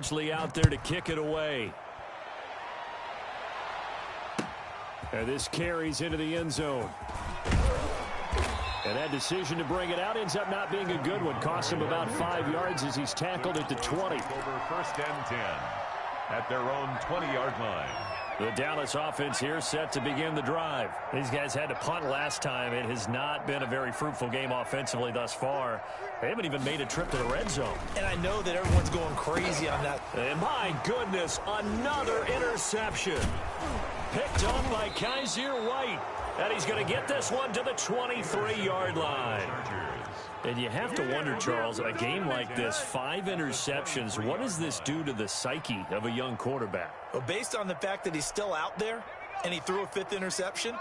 Badgley out there to kick it away. And this carries into the end zone. And that decision to bring it out ends up not being a good one. Cost him about 5 yards as he's tackled at the 20. Over first and 10 at their own 20-yard line. The Dallas offense here set to begin the drive. These guys had to punt last time. It has not been a very fruitful game offensively thus far. They haven't even made a trip to the red zone. And I know that everyone's going crazy on that. And my goodness, another interception. Picked up by Kaiser White. And he's going to get this one to the 23-yard line. And you have to wonder, Charles, a game like this, 5 interceptions, what does this do to the psyche of a young quarterback? Well, based on the fact that he's still out there and he threw a 5th interception,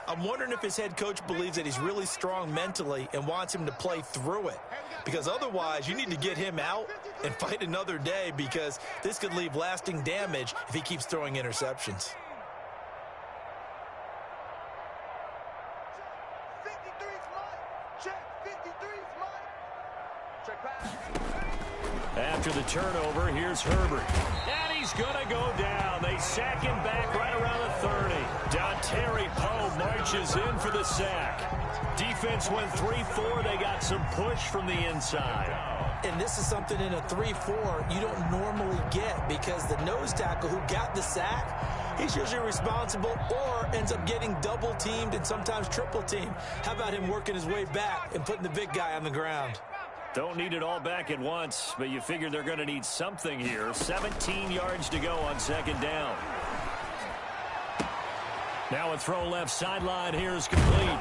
I'm wondering if his head coach believes that he's really strong mentally and wants him to play through it. Because otherwise, you need to get him out and fight another day, because this could leave lasting damage if he keeps throwing interceptions. After the turnover, here's Herbert. And he's going to go down. They sack him back right around the 30. Dontari Poe marches in for the sack. Defense went 3-4. They got some push from the inside. And this is something in a 3-4 you don't normally get, because the nose tackle who got the sack, he's usually responsible or ends up getting double teamed and sometimes triple teamed. How about him working his way back and putting the big guy on the ground? Don't need it all back at once, but you figure they're going to need something here. 17 yards to go on second down. Now a throw left sideline here is complete.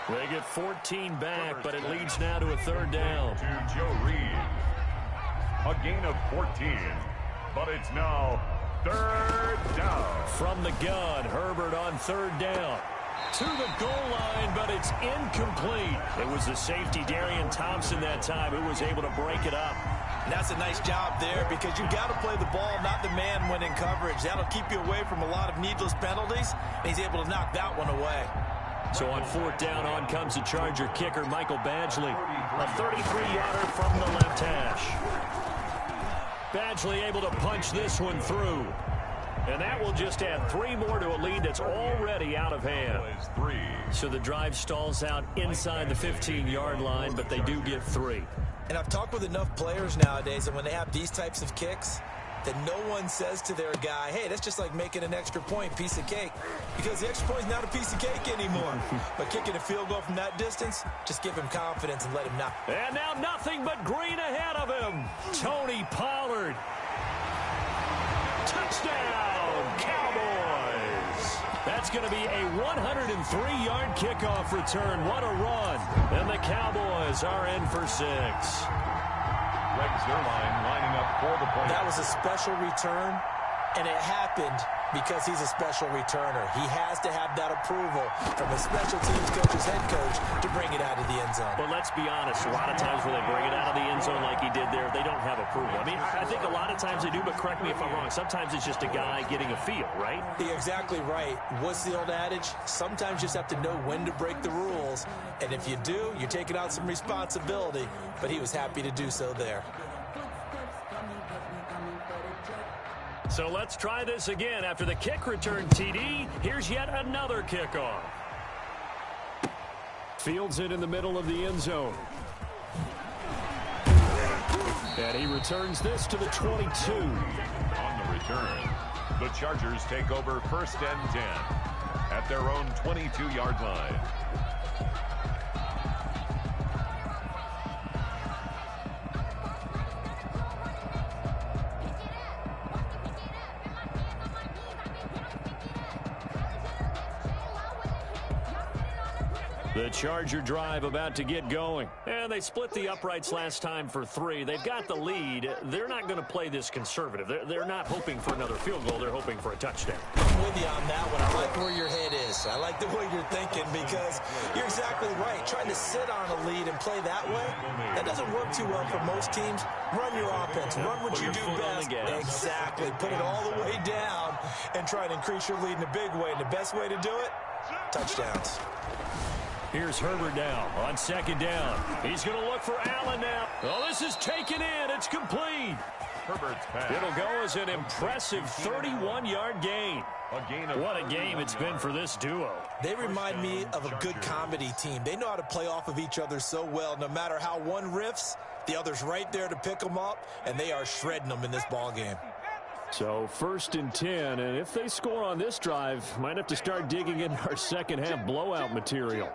They get 14 back, but it leads now to a third down. To Joe Reed. A gain of 14, but it's now third down. From the gun, Herbert on third down. To the goal line, but it's incomplete. It was the safety, Darian Thompson, that time who was able to break it up. And that's a nice job there, because you've got to play the ball, not the man when in coverage. That'll keep you away from a lot of needless penalties, and he's able to knock that one away. So on fourth down, on comes the Charger kicker, Michael Badgley. A 33-yarder from the left hash. Badgley able to punch this one through. And that will just add 3 more to a lead that's already out of hand. So the drive stalls out inside the 15-yard line, but they do get 3. And I've talked with enough players nowadays, and when they have these types of kicks, that no one says to their guy, hey, that's just like making an extra point, piece of cake. Because the extra point is not a piece of cake anymore. But kicking a field goal from that distance, just give him confidence and let him knock. And now nothing but green ahead of him. Tony Pollard. Touchdown, Cowboys. That's going to be a 103-yard kickoff return. What a run. And the Cowboys are in for 6. Greg Zuerlein lining up for the point. That was a special return, and it happened because he's a special returner. He has to have that approval from his special teams coach's head coach to bring it out of the end zone. But let's be honest, a lot of times when they bring it out of the end zone like he did there, they don't have approval. I mean, I think a lot of times they do, but correct me if I'm wrong. Sometimes it's just a guy getting a feel, right? You're exactly right. What's the old adage? Sometimes you just have to know when to break the rules. And if you do, you're taking on some responsibility. But he was happy to do so there. So let's try this again. After the kick return TD, here's yet another kickoff. Fields it in the middle of the end zone. And he returns this to the 22. On the return, the Chargers take over first and 10 at their own 22-yard line. The Charger drive about to get going. And they split the uprights last time for 3. They've got the lead. They're not going to play this conservative. They're not hoping for another field goal. They're hoping for a touchdown. I'm with you on that one. I like where your head is. I like the way you're thinking, because you're exactly right. Trying to sit on a lead and play that way, that doesn't work too well for most teams. Run your offense. Run what you do best. Exactly. Put it all the way down and try and increase your lead in a big way. And the best way to do it, touchdowns. Here's Herbert now on second down. He's going to look for Allen now. Oh, this is taken in. It's complete. Herbert's pass. It'll go as an impressive 31-yard gain. What a game it's been for this duo. They remind me of a good comedy team. They know how to play off of each other so well. No matter how one riffs, the other's right there to pick them up, and they are shredding them in this ball game. So 1st and 10, and if they score on this drive, might have to start digging in our second half blowout material.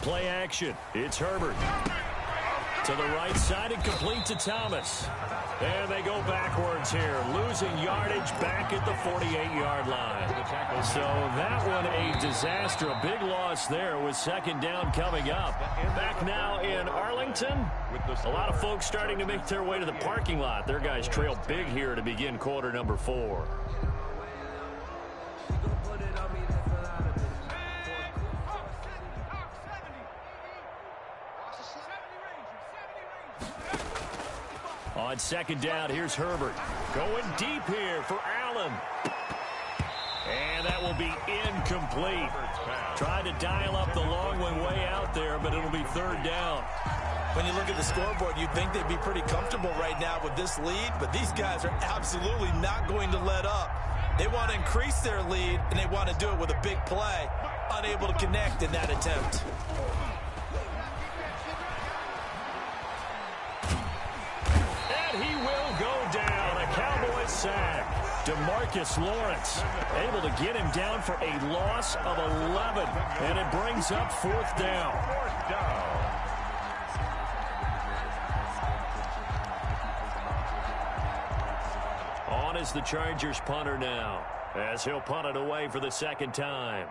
Play action. It's Herbert. To the right side and complete to Thomas. And they go backwards here, losing yardage back at the 48-yard line. So that one a disaster, a big loss there with second down coming up. Back now in Arlington, a lot of folks starting to make their way to the parking lot. Their guys trail big here to begin quarter number 4. On second down, here's Herbert. Going deep here for Allen. And that will be incomplete. Tried to dial up the long one way out there, but it'll be third down. When you look at the scoreboard, you'd think they'd be pretty comfortable right now with this lead, but these guys are absolutely not going to let up. They want to increase their lead, and they want to do it with a big play. Unable to connect in that attempt. He will go down. A Cowboys sack. DeMarcus Lawrence able to get him down for a loss of 11. And it brings up 4th down. On is the Chargers punter now, as he'll punt it away for the second time.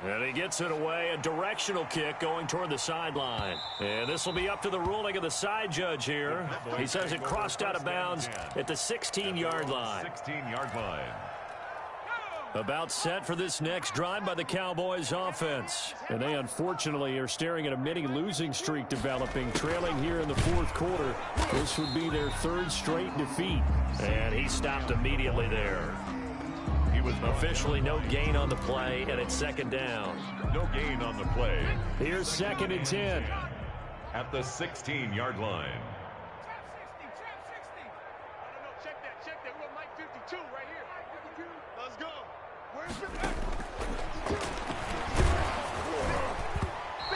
And he gets it away, a directional kick going toward the sideline. And this will be up to the ruling of the side judge here. He says it crossed out of bounds at the 16-yard line. 16-yard line. About set for this next drive by the Cowboys offense. And they unfortunately are staring at a mini losing streak developing, trailing here in the 4th quarter. This would be their 3rd straight defeat. And he stopped immediately there. Officially no gain on the play, and it's second down. No gain on the play. Here's 2nd and 10. At the 16-yard line. Check that. We're Mike 52 right here. Let's go.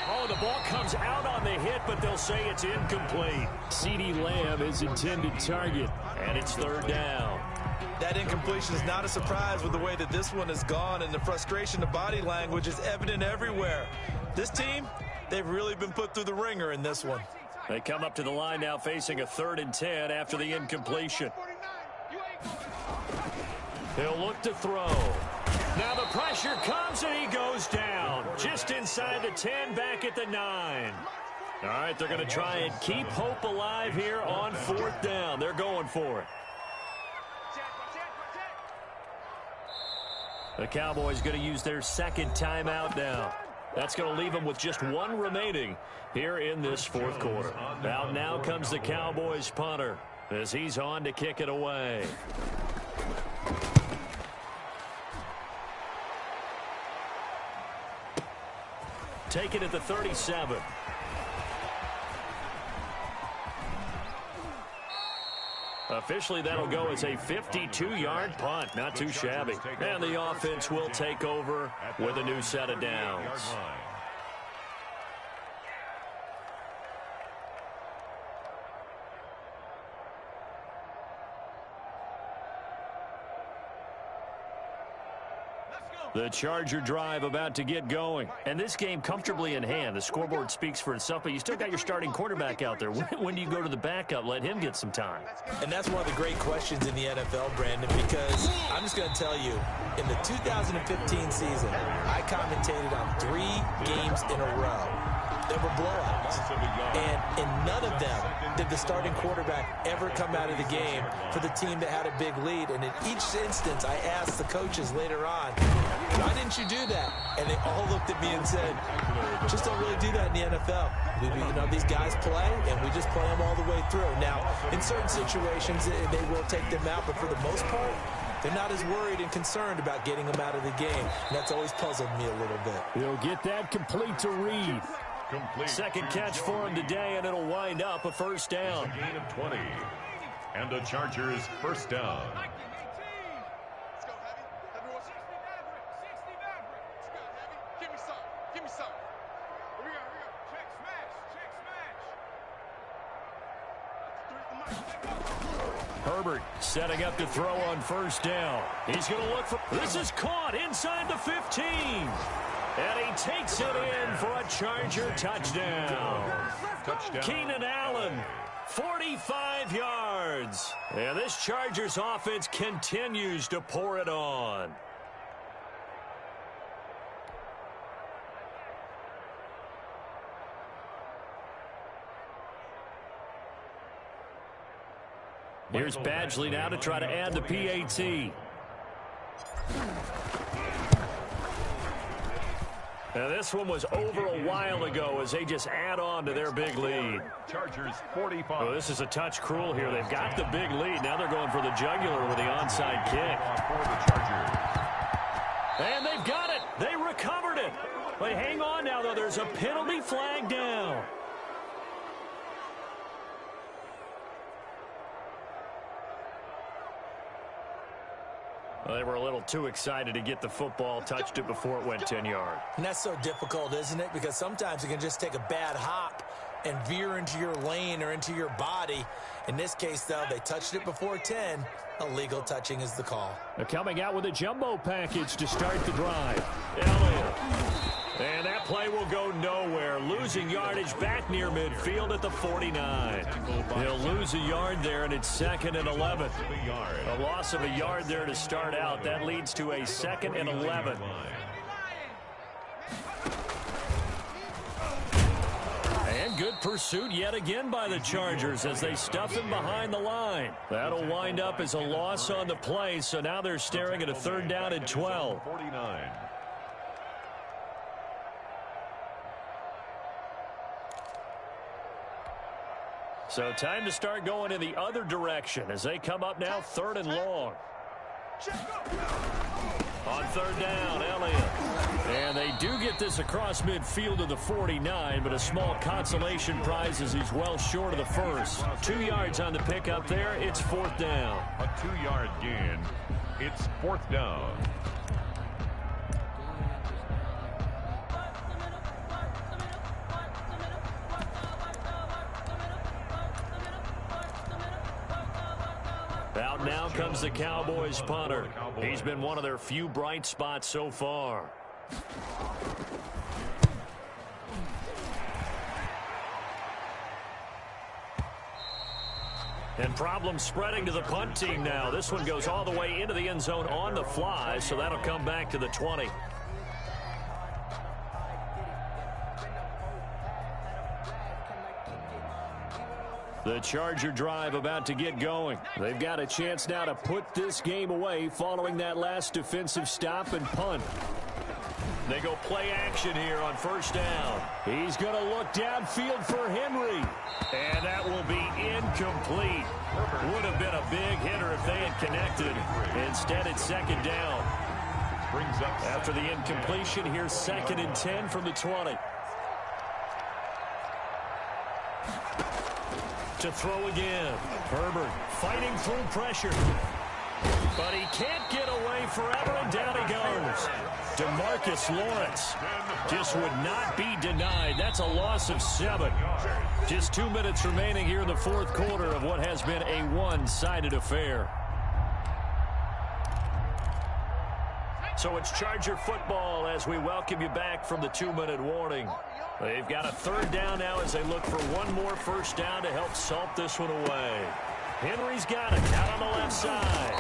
Oh, the ball comes out on the hit, but they'll say it's incomplete. CeeDee Lamb is intended target, and it's third down. That incompletion is not a surprise with the way that this one has gone, and the frustration of body language is evident everywhere. This team, they've really been put through the ringer in this one. They come up to the line now facing a 3rd and 10 after the incompletion. He'll look to throw. Now the pressure comes and he goes down. Just inside the 10, back at the 9. All right, they're going to try and keep hope alive here on 4th down. They're going for it. The Cowboys going to use their 2nd timeout now. That's going to leave them with just 1 remaining here in this 4th quarter. Now comes the Cowboys punter as he's on to kick it away. Take it at the 37. Officially, that'll go as a 52-yard punt. Not too shabby. And the offense will take over with a new set of downs. The Charger drive about to get going. And this game comfortably in hand. The scoreboard speaks for itself, but you still got your starting quarterback out there. When do you go to the backup? Let him get some time. And that's one of the great questions in the NFL, Brandon, because I'm just going to tell you, in the 2015 season, I commentated on 3 games in a row. that were blowouts. And in none of them did the starting quarterback ever come out of the game for the team that had a big lead. And in each instance, I asked the coaches later on, why didn't you do that? And they all looked at me and said, just don't really do that in the NFL. These guys play, and we just play them all the way through. Now, in certain situations, they will take them out, but for the most part, they're not as worried and concerned about getting them out of the game. And that's always puzzled me a little bit. He'll get that complete to Reed. Second catch for him today, and it'll wind up a first down. A gain of 20. And the Chargers first down. Let's go, Heavy. Everyone, 60 Maverick. 60 Maverick. Let's go, Heavy. Give me some. Give me some. Here we go. Here we go. Check smash. Check smash. Herbert setting up to throw on first down. He's going to look for... This is caught inside the 15. And he takes it in for a Charger touchdown. Keenan Allen, 45 yards. And this Chargers offense continues to pour it on. Here's Badgley now to try to add the PAT. Now this one was over a while ago as they just add on to their big lead. Chargers 45. Oh, this is a touch cruel here. They've got the big lead. Now they're going for the jugular with the onside kick. For the Chargers. And they've got it. They recovered it. But hang on now, though. There's a penalty flag down. Well, they were a little too excited to get the football, touched it before it went 10 yards. And that's so difficult, isn't it? Because sometimes you can just take a bad hop and veer into your lane or into your body. In this case, though, they touched it before 10. Illegal touching is the call. They're coming out with a jumbo package to start the drive. Elliott. And that play will go nowhere. Losing yardage back near midfield at the 49. He'll lose a yard there, and it's 2nd and 11. A loss of a yard there to start out. That leads to a 2nd and 11. And good pursuit yet again by the Chargers as they stuff him behind the line. That'll wind up as a loss on the play, so now they're staring at a 3rd down and 12. 49. So time to start going in the other direction as they come up now 3rd and long. On 3rd down, Elliott. And they do get this across midfield to the 49, but a small consolation prize as he's well short of the first. 2 yards on the pickup there. It's 4th down. A 2-yard gain. It's 4th down. Out now comes the Cowboys punter. He's been one of their few bright spots so far. And problems spreading to the punt team now. This one goes all the way into the end zone on the fly, so that'll come back to the 20. The Charger drive about to get going. They've got a chance now to put this game away following that last defensive stop and punt. They go play action here on 1st down. He's going to look downfield for Henry. And that will be incomplete. Would have been a big hitter if they had connected. Instead, it's 2nd down. Brings up after the incompletion, here's 2nd and 10 from the 20. To throw again. Herbert fighting through pressure. But he can't get away forever, and down he goes. DeMarcus Lawrence just would not be denied. That's a loss of 7. Just 2 minutes remaining here in the 4th quarter of what has been a one-sided affair. So it's Charger football as we welcome you back from the 2-minute warning. They've got a 3rd down now as they look for one more 1st down to help salt this one away. Henry's got it out on the left side.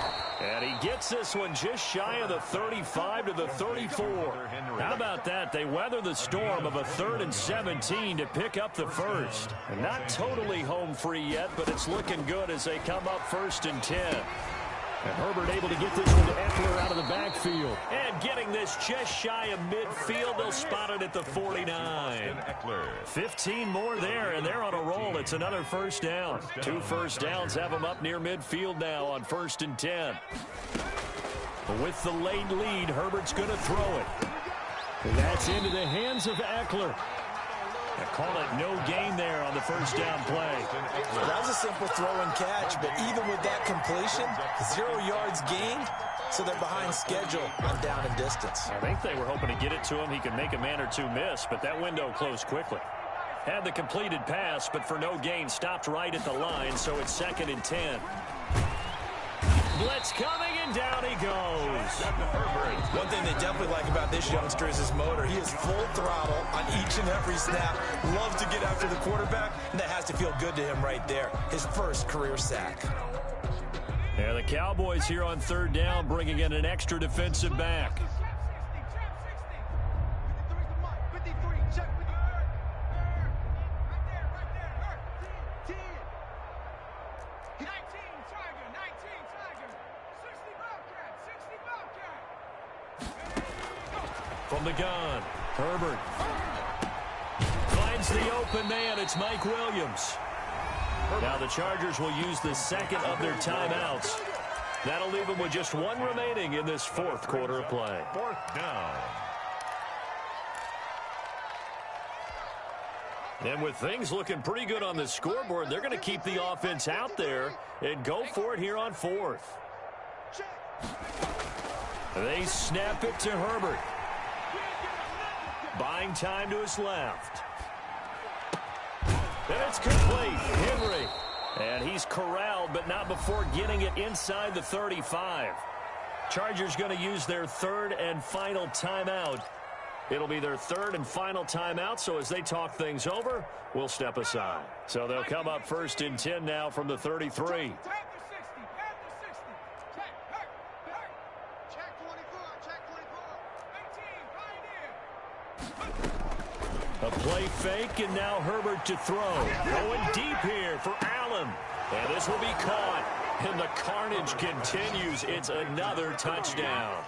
And he gets this one just shy of the 35 to the 34. How about that? They weather the storm of a 3rd and 17 to pick up the first. And not totally home free yet, but it's looking good as they come up 1st and 10. And Herbert able to get this one to Ekeler out of the backfield. And getting this just shy of midfield. They'll spot it at the 49. 15 more there, and they're on a roll. It's another first down. 2 first downs have them up near midfield now on 1st and 10. With the late lead, Herbert's going to throw it. And that's into the hands of Ekeler. They call it no gain there on the first down play. That was a simple throw and catch, but even with that completion, 0 yards gained, so they're behind schedule on down and distance. I think they were hoping to get it to him. He could make a man or two miss, but that window closed quickly. Had the completed pass, but for no gain, stopped right at the line, so it's 2nd and 10. Blitz coming, and down he goes. One thing they definitely like about this youngster is his motor. He is full throttle on each and every snap. Loves to get after the quarterback, and that has to feel good to him right there. His first career sack. Yeah, the Cowboys here on 3rd down, bringing in an extra defensive back. From the gun, Herbert finds the open man. It's Mike Williams. Now the Chargers will use the 2nd of their timeouts. That'll leave them with just 1 remaining in this 4th quarter of play. 4th down. And with things looking pretty good on the scoreboard, they're going to keep the offense out there and go for it here on 4th. They snap it to Herbert. Buying time to his left. And it's complete. Henry. And he's corralled, but not before getting it inside the 35. Chargers going to use their 3rd and final timeout. It'll be their 3rd and final timeout, so as they talk things over, we'll step aside. So they'll come up 1st and 10 now from the 33. A play fake, and now Herbert to throw. Going deep here for Allen. And this will be caught. And the carnage continues. It's another touchdown.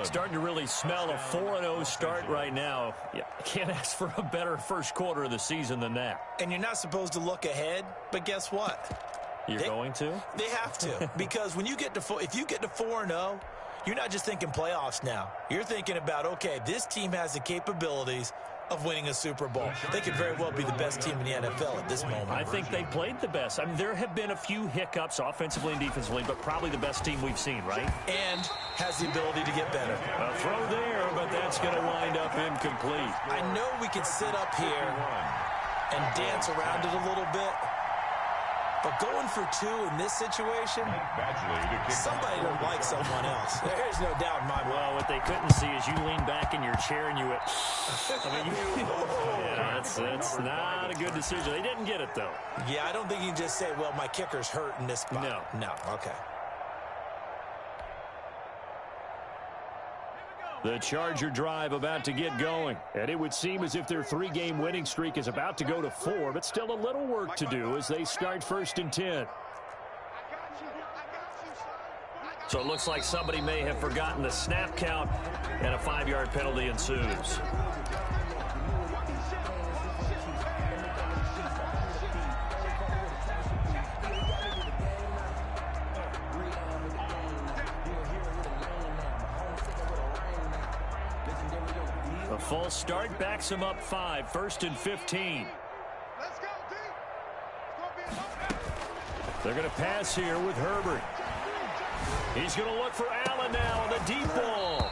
Starting to really smell a 4-0 start right now. Yeah, can't ask for a better first quarter of the season than that. And you're not supposed to look ahead, but guess what? You're going to? They have to. Because when you get to if you get to 4-0, you're not just thinking playoffs now. You're thinking about, okay, this team has the capabilities of winning a Super Bowl. They could very well be the best team in the NFL at this moment. I think they played the best. I mean, there have been a few hiccups offensively and defensively, but probably the best team we've seen, right? And has the ability to get better. A throw there, but that's going to wind up incomplete. I know we could sit up here and dance around it a little bit, but going for 2 in this situation, somebody don't like someone else. There's no doubt in my mind. Well, what they couldn't see is you lean back in your chair and you went, I mean, yeah, that's not a good decision. They didn't get it, though. Yeah, I don't think you can just say, well, my kicker's hurt in this spot. No, okay. The Charger drive about to get going. And it would seem as if their 3-game winning streak is about to go to 4, but still a little work to do as they start 1st and 10. So it looks like somebody may have forgotten the snap count, and a 5-yard penalty ensues. A false start backs him up 5, 1st and 15. They're going to pass here with Herbert. He's going to look for Allen now on the deep ball.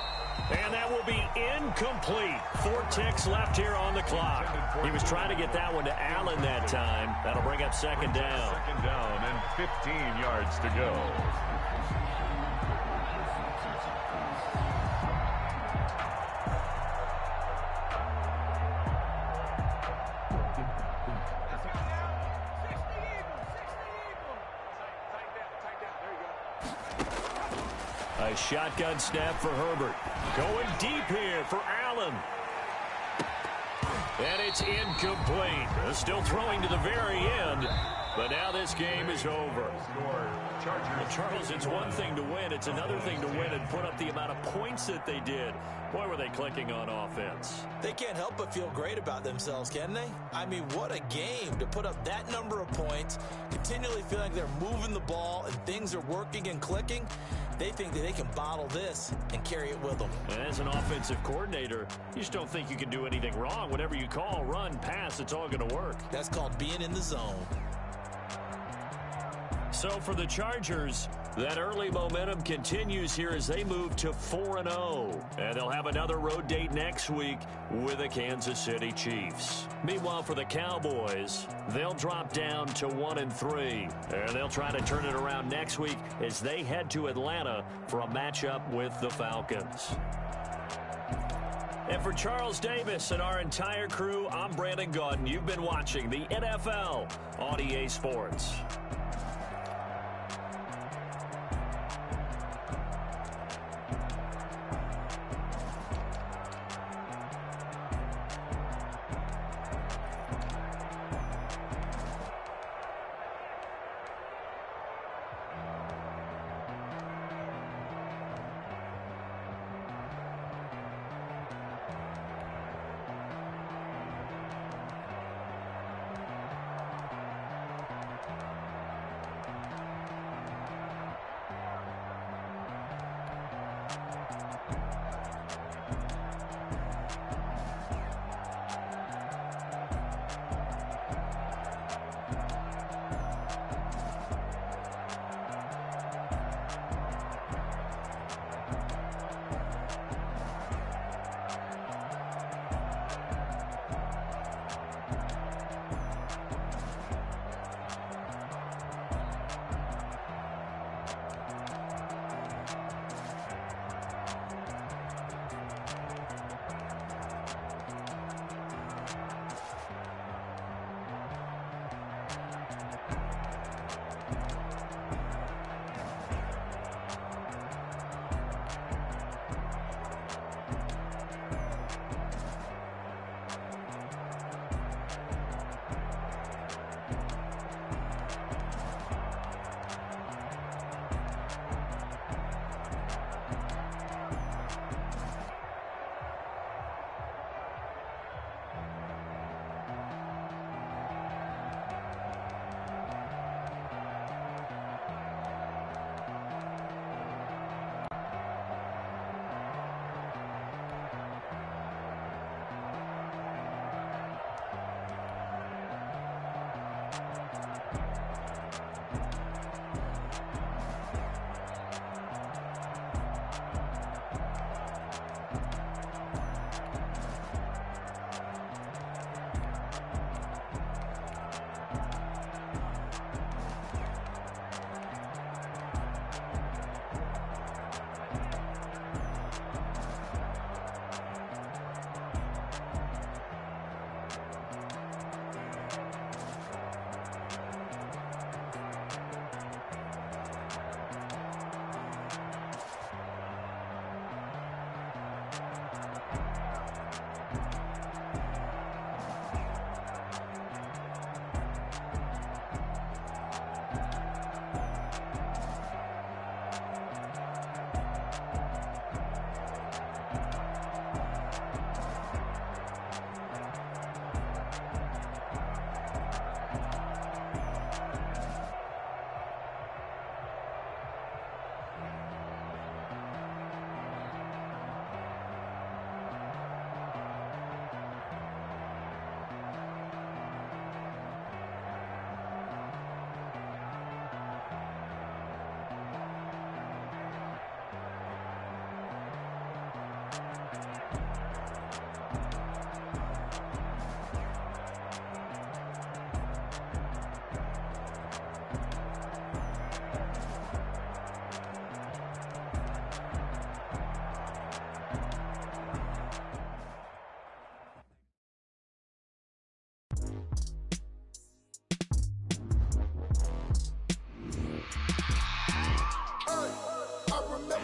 And that will be incomplete. 4 ticks left here on the clock. He was trying to get that one to Allen that time. That'll bring up 2nd down. 2nd down and 15 yards to go. A shotgun snap for Herbert. Going deep here for Allen. And it's incomplete. Still throwing to the very end. But now this game is over. Well, Charles, it's one thing to win. It's another thing to win and put up the amount of points that they did. Boy, were they clicking on offense. They can't help but feel great about themselves, can they? I mean, what a game to put up that number of points, continually feel like they're moving the ball and things are working and clicking. They think that they can bottle this and carry it with them. And as an offensive coordinator, you just don't think you can do anything wrong. Whatever you call, run, pass, it's all going to work. That's called being in the zone. So for the Chargers, that early momentum continues here as they move to 4-0. And they'll have another road date next week with the Kansas City Chiefs. Meanwhile, for the Cowboys, they'll drop down to 1-3. And they'll try to turn it around next week as they head to Atlanta for a matchup with the Falcons. And for Charles Davis and our entire crew, I'm Brandon Gaudin. You've been watching the NFL on EA Sports.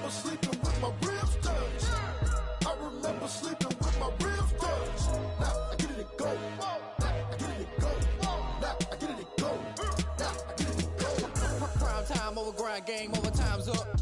remember sleeping with my ribs touched. I remember sleeping with my ribs touched. Now I get it to go. Now I get it to go. Now I get it to go. Now I get it to go. Prime time over grind, game over, time's up.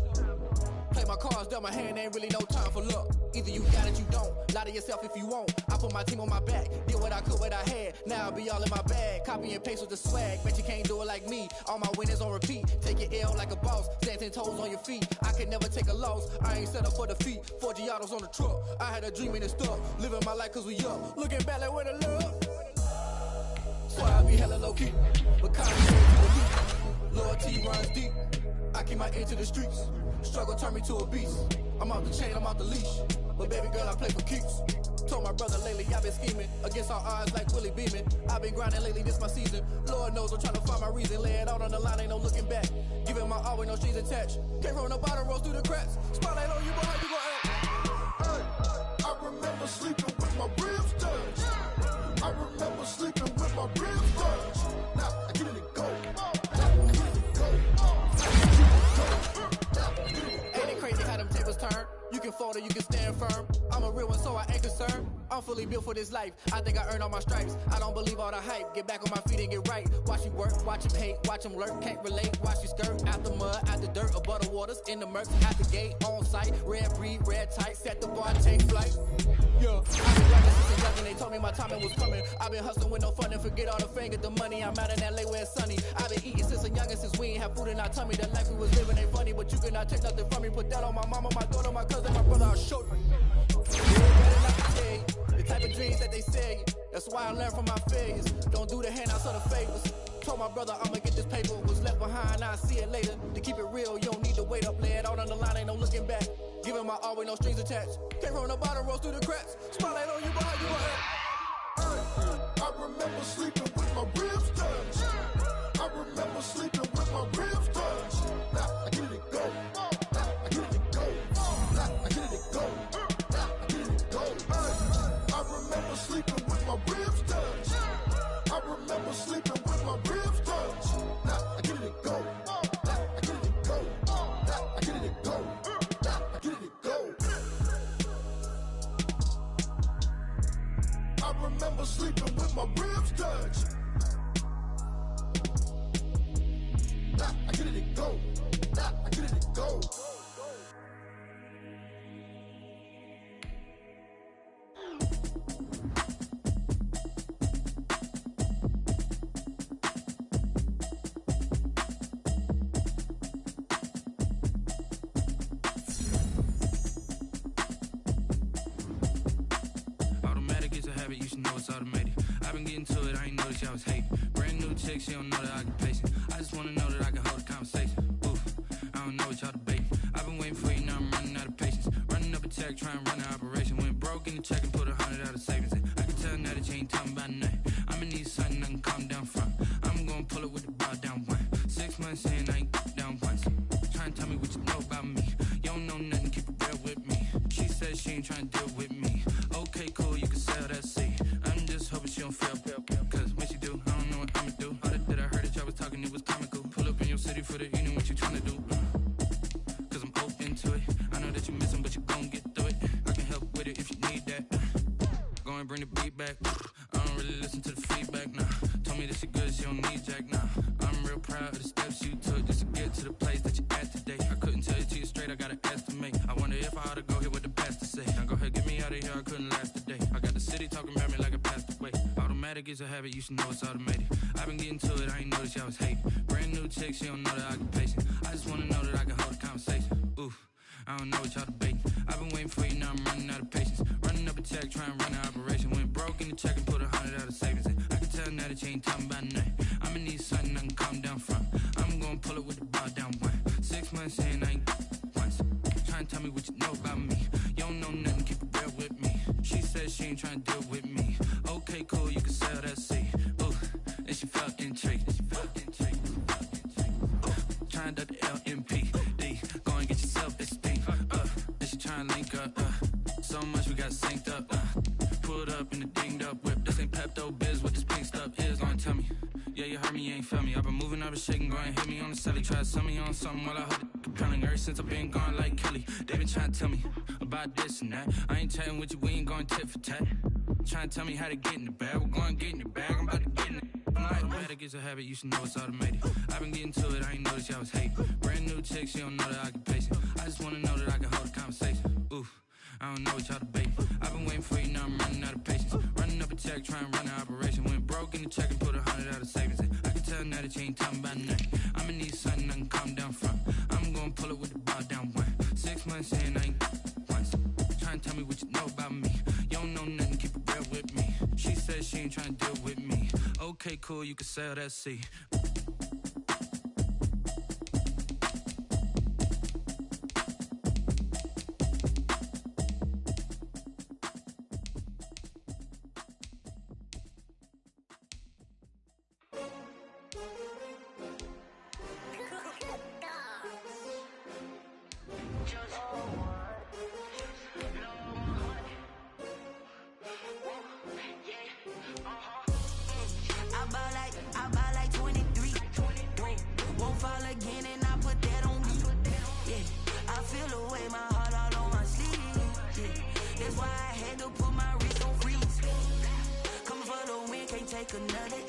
Play my cards, dealt my hand, ain't really no time for luck. Either you got it, you don't. Lie to yourself if you won't. I put my team on my back, did what I could, what I had. Now I'll be all in my bag, copy and paste with the swag. Bet you can't do it like me. All my winners on repeat. Take your L like a boss, stand 10 toes on your feet. I can never take a loss. I ain't set up for defeat. 4 Giottos on the truck. I had a dream and it stuck. Living my life cause we up. Looking back like where the love. So I be hella low key, but concentrate to the beat. Loyalty runs deep. I keep my ear to the streets. Struggle turn me to a beast. I'm out the chain, I'm out the leash. But baby girl, I play for keeps. Told my brother lately, I've been scheming against all odds like Willie Beeman. I've been grinding lately, this my season. Lord knows I'm trying to find my reason. Lay it out on the line, ain't no looking back. Giving my all with no strings attached. Came from the bottom, rose through the cracks. Spotlight on you, but how you gon' act? Hey, I remember sleeping with my ribs touched. I remember sleeping with my ribs touched. Now I get it to go. Now I get it to go. Ain't it crazy how them tables turn? You can fold or you can stand firm. I'm a real one, so I ain't concerned. I'm fully built for this life. I think I earned all my stripes. I don't believe all the hype. Get back on my feet and get right. Watch you work, watch him hate, watch him lurk. Can't relate, watch you skirt. Out the mud, out the dirt, above the waters, in the murks, out the gate, on site. Red breed, red tight, set the bar, take flight. Yeah, I've been grinding since a young and they told me my timing was coming. I've been hustling with no fun and forget all the fame, get the money. I'm out in LA where it's sunny. I've been eating since a youngin', since we ain't have food in our tummy. The life we was living ain't funny, but you cannot take nothing from me. Put that on my mama, my daughter, my cousin, my brother, I'll show you. The type of dreams that they say. That's why I learned from my failures. Don't do the handouts or the favors. Told my brother I'ma get this paper. Was left behind, I'll see it later. To keep it real, you don't need to wait up. Lay it out on the line, ain't no looking back. Giving my all with no strings attached. Came from the bottom, rose through the cracks. Spotlight on you, but how you gon' act? I remember sleeping with my ribs touched. I remember sleeping with my ribs touched. Now I get it to go. Now I get it to go. Now I get it to go. Now I get it to go. I remember sleeping with my ribs touched. I remember sleeping with my ribs touched. Now I get it to go. Now I get it to go. Now I get it to go. Now I get it to go. I remember sleeping with my ribs touched. Now I get it to go. Now I get it to go. Automatic is a habit, you should know it's automated. I've been getting to it, I ain't noticed y'all was hating. Brand new chick, she don't know that I can pace it. I just wanna know that I can hold a conversation. Oof, I don't know what y'all debating. I've been waiting for you, now I'm running out of patience. Running up a check, trying to run an operation. Went broke in the check and put 100 out of savings in. I can tell now that you ain't talking about nothing. I'ma need something I can calm down from. I'm gonna pull it with the bow down one. 6 months in, I ain't down once. Trying to tell me what you know about me. You don't know nothing, keep it real with me. She said she ain't trying to deal with me. Okay, cool, you can sell that seed. I'm just hoping she don't fail. Cause when she do, I don't know what I'ma do. All that I heard that y'all was talking, it was comical. Pull up in your city for the evening, what you tryna do? Cause I'm open to it. I know that you missing, but you gon' get through it. I can help with it if you need that. Go and bring the beat back. I don't really listen to the feedback, nah. Told me that she good, she don't need jack, nah. I'm real proud of the steps you took just to get to the place that you at today. I couldn't tell you to you straight, I gotta estimate. I wonder if I ought to go here with the pastor say. Now go ahead, get me out of here, I couldn't last a day. I got the city talking about me like I passed away. Automatic is a habit, you should know it's automated. I've been getting to it, I ain't noticed y'all was hating. Brand new chick, she don't know that I can pace it. I just wanna know that I can hold a conversation. Oof, I don't know what y'all debating. I've been waiting for you, now I'm running out of patience. Running up a check, trying to run an operation. Went broke in the check and put 100 out of savings in. I can tell now that you ain't talking about nothing. I'ma need something I can calm down from. I'm gonna pull it with the bow down one. 6 months in, I ain't once. Trying to tell me what you know about me. You don't know nothing, keep it real with me. She said she ain't trying to deal with me. Okay, cool, you can sell that seed. Ooh, and she felt intrigued. Trying to the LMPD. Go and get yourself esteem. And she trying to link up. So much we got synced up. pulled up in the dinged up whip. This ain't Pepto-Biz, what this pink stuff is. Don't tell me. Yeah, you heard me, you ain't felt me. I've been moving, I've been shaking, go and hit me on the celly. Try to sell me on something while I hold it compelling. Ever since I've been gone like Kelly, they been trying to tell me about this and that. I ain't chatting with you, we ain't going tit for tat. Trying to tell me how to get in the bag, we're going to get in the bag, I'm about to get in it. Automatic is a habit, you should know it's automated. I've been getting to it, I ain't noticed y'all was hating. Brand new chick, she don't know that I can pace it. I just wanna know that I can hold a conversation. Oof, I don't know what y'all debating. I've been waiting for you, now I'm running out of patience. Running up a check, trying to run an operation. Went broke in the check and put 100 out of savings in. I can tell now that you ain't talking about nothing. I'ma need something I can calm down from. I'm gonna pull it with the ball down one. 6 months in, I ain't once. Trying to tell me what you know about me. You don't know nothing, keep it real with me. She said she ain't trying to deal with me. Okay, cool, you can sell that C. I buy like 23. Won't fall again and I put that on me. Yeah, I feel the way, my heart all on my sleeve. Yeah, that's why I had to put my wrist on freeze. Coming for the win, can't take another